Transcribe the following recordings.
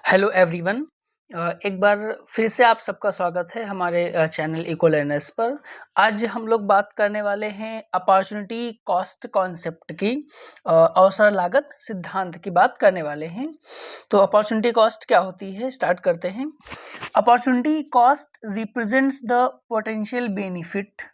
Hello everyone. एक बार फिर से आप सबका स्वागत है हमारे चैनल इको लर्नर्स पर। आज हम लोग बात करने वाले हैं अपॉर्चुनिटी कॉस्ट कॉन्सेप्ट की, अवसर लागत सिद्धांत की बात करने वाले हैं। तो अपॉर्चुनिटी कॉस्ट क्या होती है, स्टार्ट करते हैं। Opportunity cost represents the potential benefit.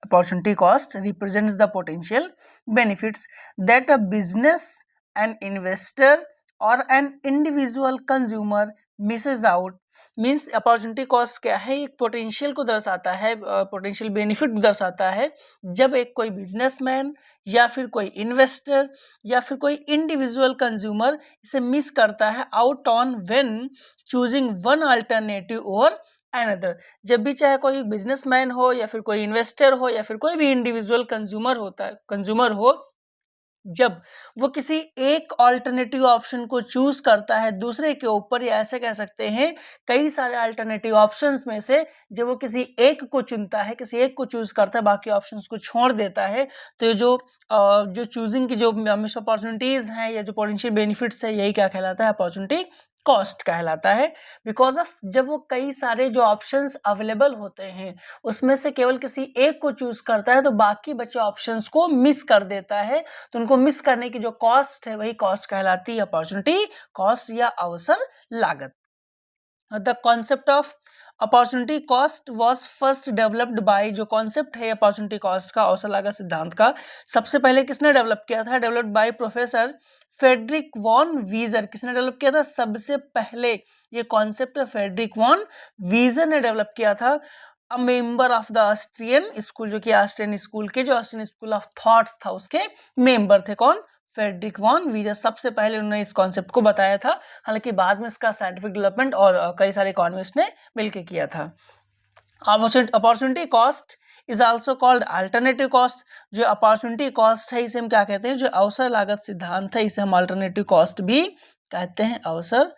Opportunity cost represents the potential benefits that a business, an investor, or an individual consumer misses out. Means opportunity cost क्या है, एक पोटेंशियल को दर्शाता है, पोटेंशियल बेनिफिट दर्शाता है जब एक कोई बिजनेसमैन या फिर कोई इन्वेस्टर या फिर कोई इंडिविजुअल कंज्यूमर इसे मिस करता है out on when choosing one alternative और अनदर। जब भी चाहे कोई बिजनेसमैन हो या फिर कोई इन्वेस्टर हो या फिर कोई भी इंडिविजुअल कंज्यूमर हो, जब वो किसी एक अल्टरनेटिव ऑप्शन को चूज करता है दूसरे के ऊपर, या ऐसे कह सकते हैं कई सारे अल्टरनेटिव ऑप्शंस में से जब वो किसी एक को चुनता है, किसी एक को चूज करता है, बाकी ऑप्शंस को छोड़ देता है, तो ये जो चूजिंग की जो मिस अपॉर्चुनिटीज हैं या जो पोटेंशियल बेनिफिट्स है, यही क्या कहलाता है, अपॉर्चुनिटी कॉस्ट कहलाता है। बिकॉज ऑफ जब वो कई सारे जो ऑप्शंस अवेलेबल होते हैं उसमें से केवल किसी एक को चूज करता है तो बाकी बचे ऑप्शंस को मिस कर देता है, तो उनको मिस करने की जो कॉस्ट है वही कॉस्ट कहलाती है अपॉर्चुनिटी कॉस्ट या अवसर लागत। The concept of opportunity cost was first developed by, जो कॉन्सेप्ट है अपॉर्चुनिटी कॉस्ट का, अवसर लागत सिद्धांत का, सबसे पहले किसने डेवलप किया था? Developed by professor Friedrich von Wieser. किसने डेवलप किया था? सबसे पहले ये कॉन्सेप्ट फ्रेडरिक वॉन वीजर ने डेवलप किया था। A member of the Austrian school, जो कि ऑस्ट्रियन स्कूल के, जो ऑस्ट्रियन स्कूल ऑफ थॉट्स था उसके मेंबर थे। कौन? Frederick von वीजर। सबसे पहले उन्होंने इस कॉन्सेप्ट को बताया था, हालांकि बाद में इसका साइंटिफिक डेवलपमेंट और कई सारे इकोनॉमिस्ट ने मिलकर किया था। Opportunity cost is also called alternative cost. जो अपॉर्चुनिटी कॉस्ट है इसे हम क्या कहते हैं? जो अवसर लागत सिद्धांत है इसे हम अल्टरनेटिव कॉस्ट भी कहते हैं, अवसर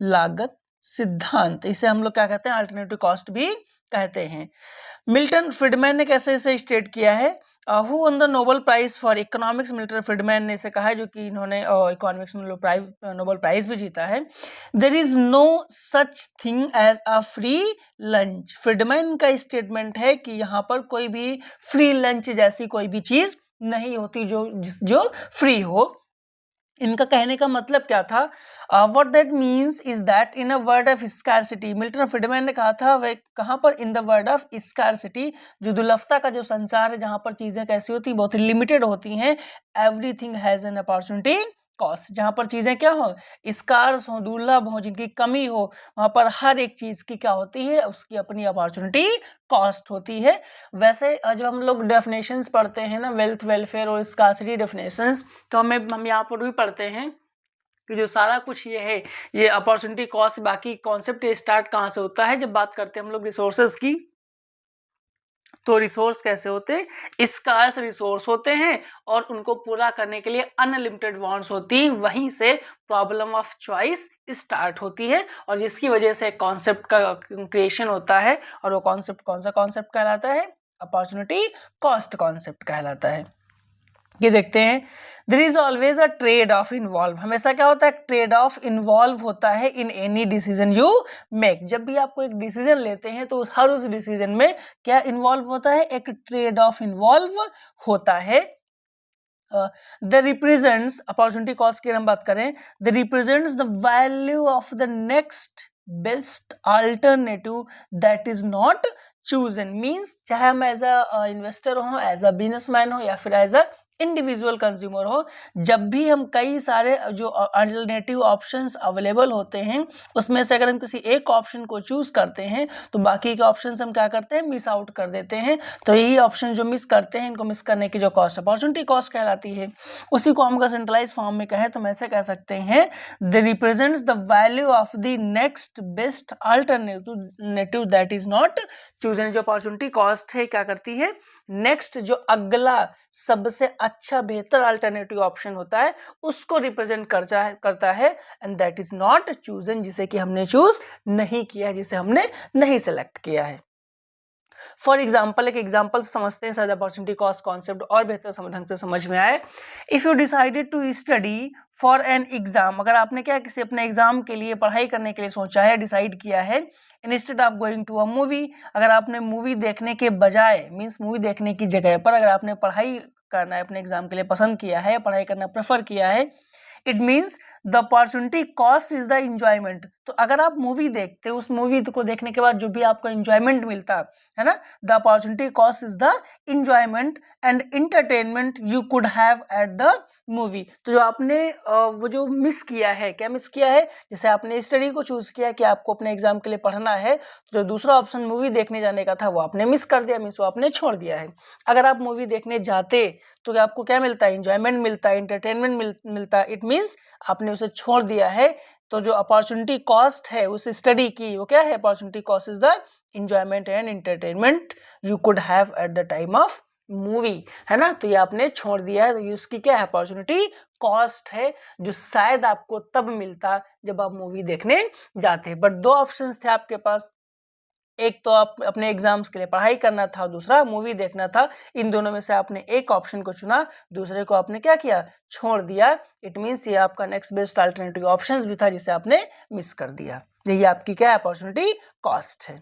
लागत सिद्धांत, इसे हम लोग क्या कहते हैं? अल्टरनेटिव कॉस्ट भी कहते हैं। मिल्टन फ्रीडमैन ने कैसे इसे स्टेट किया है? Who won the Nobel prize for economics? Milton Friedman ने इसे कहा है, जो कि इन्होंने इकोनॉमिक्स में नोबेल प्राइज भी जीता है। There is no such thing as a free lunch. Friedman का स्टेटमेंट है कि यहाँ पर कोई भी फ्री लंच जैसी कोई भी चीज नहीं होती जो फ्री हो। इनका कहने का मतलब क्या था? What that means is that in a world of scarcity, Milton Friedman ने कहा था, वह कहाँ पर? In the world of scarcity, जो दुर्लभता का जो संसार है, जहाँ पर चीजें कैसी होती हैं? बहुत ही लिमिटेड होती हैं। Everything has an opportunity cost. जहाँ पर चीजें क्या हो? स्कार्स हो, दुर्लभ हो, जिनकी कमी हो, वहां पर हर एक चीज की क्या होती है? उसकी अपनी अपॉर्चुनिटी कॉस्ट होती है। वैसे जब हम लोग डेफिनेशंस पढ़ते हैं ना, वेल्थ, वेलफेयर और स्कार्सिटी डेफिनेशंस, तो हम यहाँ पर भी पढ़ते हैं कि जो सारा कुछ ये है, ये अपॉर्चुनिटी कॉस्ट, बाकी कॉन्सेप्ट स्टार्ट कहाँ से होता है? जब बात करते हैं हम लोग रिसोर्सेज की, तो रिसोर्स कैसे होते हैं? स्कार्स रिसोर्स होते हैं और उनको पूरा करने के लिए अनलिमिटेड वांट्स होती हैं। वहीं से प्रॉब्लम ऑफ चॉइस स्टार्ट होती है और जिसकी वजह से कॉन्सेप्ट का क्रिएशन होता है। और वो कॉन्सेप्ट कौन सा कॉन्सेप्ट कहलाता है? अपॉर्चुनिटी कॉस्ट कॉन्सेप्ट कहलाता है। ये देखते हैं, there is always a trade off involve. हमेशा क्या होता है? ट्रेड ऑफ इन्वॉल्व होता है in any decision you make. जब भी आप कोई एक डिसीजन लेते हैं तो हर उस डिसीजन में क्या इन्वॉल्व होता है? एक ट्रेड ऑफ इन्वॉल्व होता है। द रिप्रेजेंट्स, अपॉर्चुनिटी कॉस्ट की हम बात करें, the represents the value of the next best alternative that is not chosen. Means चाहे हम एज अ इन्वेस्टर हो, एज अ बिजनेसमैन हो या फिर एज अ इंडिविजुअल कंज्यूमर हो, जब भी हम कई सारे जो अल्टरनेटिव ऑप्शंस अवेलेबल होते हैं उसमें से अगर हम किसी एक ऑप्शन को चूज करते हैं तो बाकी के ऑप्शंस हम क्या करते हैं? मिस आउट कर देते हैं। तो यही ऑप्शन जो मिस करते हैं, इनको मिस करने की जो कॉस्ट अपॉर्चुनिटी कॉस्ट कहलाती है। उसी को हम अगर सेंट्रलाइज फॉर्म में कहें तो हम ऐसे कह सकते हैं, the represents the value of the next best alternative that is not chosen. जो अपॉर्चुनिटी कॉस्ट है क्या करती है? नेक्स्ट जो अगला सबसे अच्छा बेहतर अल्टरनेटिव ऑप्शन होता है उसको रिप्रेजेंट करता है and that is not chosen, जिसे कि हमने चूज नहीं किया है, जिसे हमने नहीं सेलेक्ट किया है। फॉर एग्जाम्पल, एक एग्जाम्पल से समझते हैं शायद अपॉर्चुनिटी कॉस्ट कॉन्सेप्ट और बेहतर ढंग से समझ में आए। If you decided to study for an exam, अगर आपने क्या किसी अपने एग्जाम के लिए पढ़ाई करने के लिए सोचा है, डिसाइड किया है, instead of going to a movie, अगर आपने मूवी देखने के बजाय, मीन्स मूवी देखने की जगह पर अगर आपने पढ़ाई करना है अपने एग्जाम के लिए पसंद किया है, पढ़ाई करना प्रेफर किया है, it means the opportunity cost is the enjoyment. तो अगर आप मूवी देखते हो, उस मूवी को देखने के बाद जो भी आपको इंजॉयमेंट मिलता है ना, the opportunity cost is the enjoyment and entertainment you could have at the movie. तो जो आपने वो जो मिस किया है, क्या मिस किया है, जैसे आपने स्टडी को चूज किया कि आपको अपने एग्जाम के लिए पढ़ना है, तो जो दूसरा ऑप्शन मूवी देखने जाने का था वो आपने मिस कर दिया, मीन्स वो आपने छोड़ दिया है। अगर आप मूवी देखने जाते तो आपको क्या मिलता है, इंजॉयमेंट मिलता है, इंटरटेनमेंट मिलता है, इट मीन्स आपने उसे छोड़ दिया है। तो जो अपॉर्चुनिटी कॉस्ट है उस स्टडी की, वो क्या है, opportunity cost is the enjoyment and entertainment you could have at the time of movie, है ना। तो ये आपने छोड़ दिया है, तो ये उसकी क्या है, अपॉर्चुनिटी कॉस्ट है, जो शायद आपको तब मिलता जब आप मूवी देखने जाते। बट दो ऑप्शंस थे आपके पास, एक तो आप अपने एग्जाम्स के लिए पढ़ाई करना था, दूसरा मूवी देखना था। इन दोनों में से आपने एक ऑप्शन को चुना, दूसरे को आपने क्या किया, छोड़ दिया। इट मीन्स ये आपका नेक्स्ट बेस्ट अल्टरनेटिव ऑप्शंस भी था जिसे आपने मिस कर दिया। यही आपकी क्या अपॉर्चुनिटी कॉस्ट है।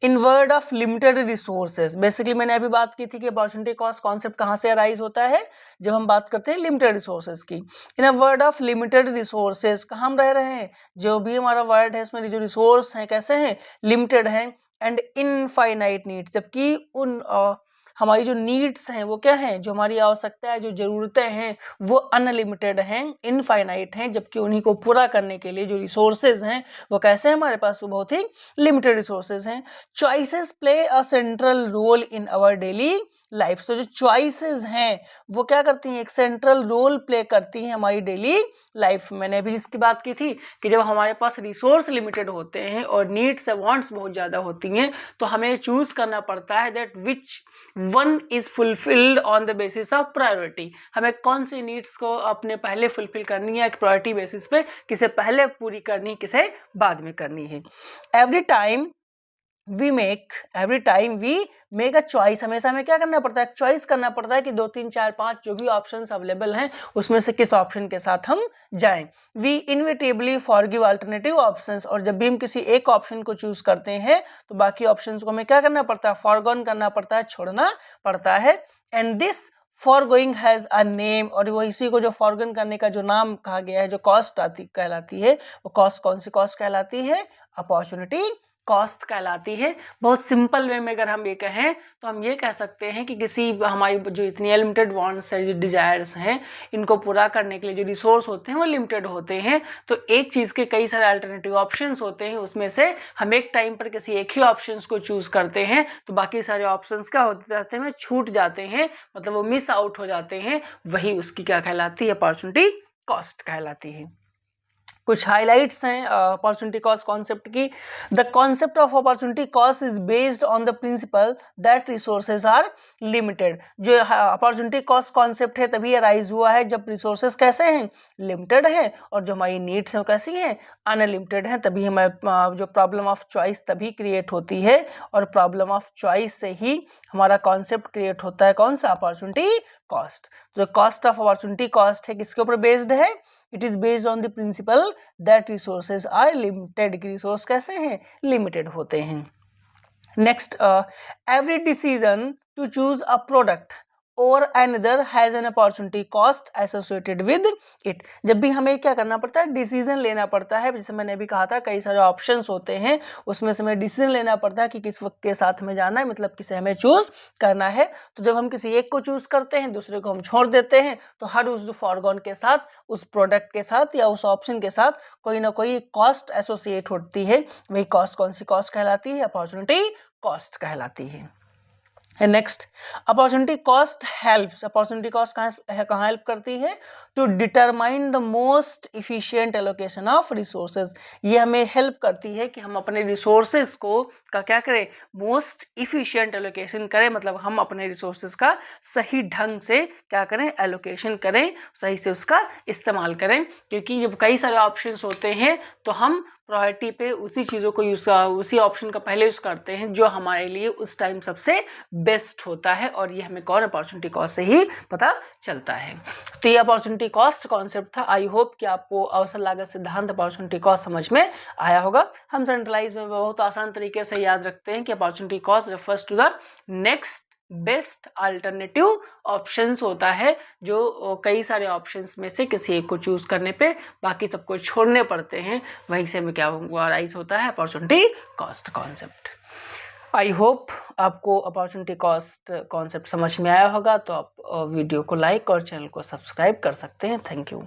In word of limited resources, basically मैंने अभी बात की थी कि अपॉर्चुनिटी कॉस्ट कॉन्सेप्ट कहाँ से अराइज होता है, जब हम बात करते हैं लिमिटेड रिसोर्सेज की। In a word of limited resources, कहाँ हम रह रहे हैं, जो भी हमारा वर्ड है इसमें जो रिसोर्स हैं कैसे हैं, लिमिटेड हैं, एंड इनफाइनाइट नीड्स, जबकि उन हमारी जो नीड्स हैं वो क्या हैं, जो हमारी आवश्यकता है, जो जरूरतें हैं वो अनलिमिटेड हैं, इनफाइनाइट हैं, जबकि उन्हीं को पूरा करने के लिए जो रिसोर्सेज हैं वो कैसे हैं हमारे पास, वो बहुत ही लिमिटेड रिसोर्सेज हैं। Choices play a central role in our daily life, तो जो चॉइसेस हैं वो क्या करती हैं, एक सेंट्रल रोल प्ले करती हैं हमारी डेली लाइफ में। मैंने अभी इसकी बात की थी कि जब हमारे पास रिसोर्स लिमिटेड होते हैं और नीड्स और वांट्स बहुत ज़्यादा होती हैं, तो हमें चूज करना पड़ता है that which one is fulfilled on the basis of priority, हमें कौन सी नीड्स को अपने पहले फुलफिल करनी है, एक प्रायोरिटी बेसिस पे, किसे पहले पूरी करनी है, किसे बाद में करनी है। Every time we make a choice, हमेशा हमें क्या करना पड़ता है, चॉइस करना पड़ता है कि 2 3 4 5 जो भी ऑप्शंस अवेलेबल हैं उसमें से किस ऑप्शन के साथ हम जाएं। वी इनविटेबली फॉरगिव अल्टरनेटिव ऑप्शंस, और जब भी हम किसी एक ऑप्शन को चूज करते हैं तो बाकी ऑप्शंस को हमें क्या करना पड़ता है, फॉरगॉन करना पड़ता है, छोड़ना पड़ता है। And this forgoing has a name, और वो इसी को जो फॉरगन करने का जो नाम कहा गया है, जो कॉस्ट कहलाती है, वो कॉस्ट कौन सी कॉस्ट कहलाती है, अपॉर्चुनिटी कॉस्ट कहलाती है। बहुत सिंपल वे में अगर हम ये कहें तो हम ये कह सकते हैं कि किसी हमारी जो इतनी लिमिटेड वांट्स है, जो डिजायर्स हैं, इनको पूरा करने के लिए जो रिसोर्स होते हैं वो लिमिटेड होते हैं। तो एक चीज़ के कई सारे अल्टरनेटिव ऑप्शंस होते हैं, उसमें से हम एक टाइम पर किसी एक ही ऑप्शंस को चूज करते हैं तो बाकी सारे ऑप्शंस क्या होते जाते हैं, छूट जाते हैं, मतलब वो मिस आउट हो जाते हैं। वही उसकी क्या कहलाती है, अपॉर्चुनिटी कॉस्ट कहलाती है। कुछ हाइलाइट्स हैं अपॉर्चुनिटी कॉस्ट कॉन्सेप्ट की। The concept of opportunity cost is based on the principle that resources are limited. जो अपॉर्चुनिटी कॉस्ट कॉन्सेप्ट है तभी अराइज हुआ है जब रिसोर्सेज कैसे हैं, लिमिटेड हैं, और जो हमारी नीड्स हैं वो कैसी हैं, अनलिमिटेड हैं। तभी हमारे जो प्रॉब्लम ऑफ चॉइस तभी क्रिएट होती है, और प्रॉब्लम ऑफ चॉइस से ही हमारा कॉन्सेप्ट क्रिएट होता है, कौन सा, अपॉर्चुनिटी कॉस्ट। जो कॉस्ट ऑफ अपॉर्चुनिटी कॉस्ट है किसके ऊपर बेस्ड है, it is based on the principle that resources are limited, की रिसोर्स कैसे हैं, लिमिटेड होते हैं। Next, every decision to choose a product और another has an opportunity cost associated with it. जब भी हमें क्या करना पड़ता है, डिसीजन लेना पड़ता है, जैसे मैंने अभी कहा था कई सारे ऑप्शंस होते हैं, उसमें से हमें डिसीजन लेना पड़ता है कि किस वक्त के साथ हमें जाना है, मतलब किसे हमें चूज करना है। तो जब हम किसी एक को चूज करते हैं, दूसरे को हम छोड़ देते हैं, तो हर उस फॉरगॉन के साथ, उस प्रोडक्ट के साथ या उस ऑप्शन के साथ कोई ना कोई कॉस्ट एसोसिएट होती है। वही कॉस्ट कौन सी कॉस्ट कहलाती है, अपॉर्चुनिटी कॉस्ट कहलाती है। Next, opportunity cost helps, opportunity cost कहाँ हेल्प करती है, to determine the most efficient allocation of resources. ये हमें हेल्प करती है कि हम अपने रिसोर्सेज को का क्या करें, मोस्ट इफिशिएंट एलोकेशन करें, मतलब हम अपने रिसोर्सेज का सही ढंग से क्या करें, एलोकेशन करें, सही से उसका इस्तेमाल करें। क्योंकि जब कई सारे ऑप्शंस होते हैं तो हम प्रायोरिटी पे उसी चीज़ों को उसी ऑप्शन का पहले यूज़ करते हैं जो हमारे लिए उस टाइम सबसे बेस्ट होता है, और ये हमें कौन अपॉर्चुनिटी कॉस्ट से ही पता चलता है। तो ये अपॉर्चुनिटी कॉस्ट कॉन्सेप्ट था। आई होप कि आपको अवसर लागत सिद्धांत अपॉर्चुनिटी कॉस्ट समझ में आया होगा। हम सेंट्रलाइज में बहुत आसान तरीके से याद रखते हैं कि opportunity cost refers to the next best alternative options होता है, जो कई सारे ऑप्शंस में से किसी एक को चूज करने पे बाकी सबको छोड़ने पड़ते हैं, वहीं से हमें क्या राइज होता है opportunity cost concept. I hope आपको अपॉर्चुनिटी कॉस्ट कॉन्सेप्ट समझ में आया होगा। तो आप वीडियो को लाइक और चैनल को सब्सक्राइब कर सकते हैं। Thank you.